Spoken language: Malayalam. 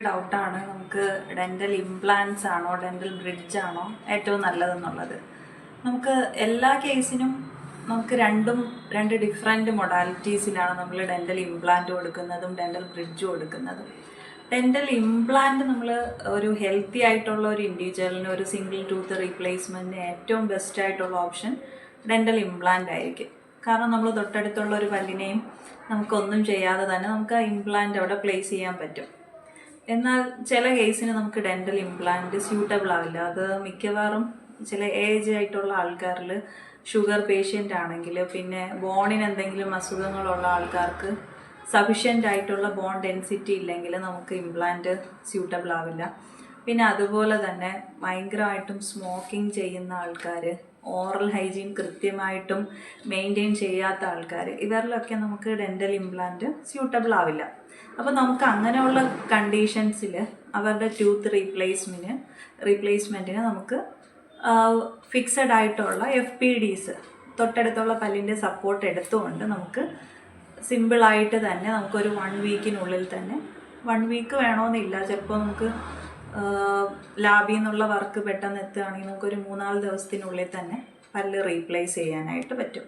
ഡൗട്ടാണ് നമുക്ക് ഡെൻ്റൽ ഇംപ്ലാൻസ് ആണോ ഡെൻ്റൽ ബ്രിഡ്ജ് ആണോ ഏറ്റവും നല്ലതെന്നുള്ളത്. നമുക്ക് എല്ലാ കേസിനും നമുക്ക് രണ്ട് ഡിഫറെൻറ്റ് മൊഡാലിറ്റീസിലാണ് നമ്മൾ ഡെൻ്റൽ ഇംപ്ലാന്റ് കൊടുക്കുന്നതും ഡെൻ്റൽ ബ്രിഡ്ജ് കൊടുക്കുന്നതും. ഡെൻ്റൽ ഇംപ്ലാന്റ് നമ്മൾ ഒരു ഹെൽത്തി ആയിട്ടുള്ള ഒരു ഇൻഡിവിജ്വലിന് ഒരു സിംഗിൾ ടൂത്ത് റീപ്ലേസ്മെൻറ്റിന് ഏറ്റവും ബെസ്റ്റ് ആയിട്ടുള്ള ഓപ്ഷൻ ഡെൻ്റൽ ഇംപ്ലാന്റ് ആയിരിക്കും. കാരണം നമ്മൾ തൊട്ടടുത്തുള്ള ഒരു പല്ലിനെയും നമുക്കൊന്നും ചെയ്യാതെ തന്നെ നമുക്ക് ആ ഇംപ്ലാന്റ് അവിടെ പ്ലേസ് ചെയ്യാൻ പറ്റും. എന്നാൽ ചില കേസിന് നമുക്ക് ഡെൻ്റൽ ഇംപ്ലാന്റ് സ്യൂട്ടബിൾ ആവില്ല. അത് മിക്കവാറും ചില ഏജ് ആയിട്ടുള്ള ആൾക്കാരിൽ, ഷുഗർ പേഷ്യൻ്റ് ആണെങ്കിൽ, പിന്നെ ബോണിന് എന്തെങ്കിലും അസുഖങ്ങളുള്ള ആൾക്കാർക്ക് സഫിഷ്യൻ്റ് ആയിട്ടുള്ള ബോൺ ഡെൻസിറ്റി ഇല്ലെങ്കിൽ നമുക്ക് ഇംപ്ലാന്റ് സ്യൂട്ടബിൾ ആവില്ല. പിന്നെ അതുപോലെ തന്നെ ഭയങ്കരമായിട്ടും സ്മോക്കിംഗ് ചെയ്യുന്ന ആൾക്കാർ, ഓറൽ ഹൈജീൻ കൃത്യമായിട്ടും മെയിൻറ്റെയിൻ ചെയ്യാത്ത ആൾക്കാർ, ഇവരിലൊക്കെ നമുക്ക് ഡെൻ്റൽ ഇംപ്ലാന്റ് സ്യൂട്ടബിൾ ആവില്ല. അപ്പോൾ നമുക്ക് അങ്ങനെയുള്ള കണ്ടീഷൻസിൽ അവരുടെ ടൂത്ത് റീപ്ലേസ്മെൻറ്റിന് നമുക്ക് ഫിക്സഡ് ആയിട്ടുള്ള FPDs തൊട്ടടുത്തുള്ള പല്ലിൻ്റെ സപ്പോർട്ട് എടുത്തുകൊണ്ട് നമുക്ക് സിമ്പിളായിട്ട് തന്നെ നമുക്കൊരു 1 വീക്കിനുള്ളിൽ തന്നെ, 1 വീക്ക് വേണമെന്നില്ല, ചിലപ്പോൾ നമുക്ക് ലാബിൽ നിന്നുള്ള വർക്ക് പെട്ടെന്ന് എത്തുകയാണെങ്കിൽ നമുക്കൊരു 3-4 ദിവസത്തിനുള്ളിൽ തന്നെ പല്ല് റീപ്ലേസ് ചെയ്യാനായിട്ട് പറ്റും.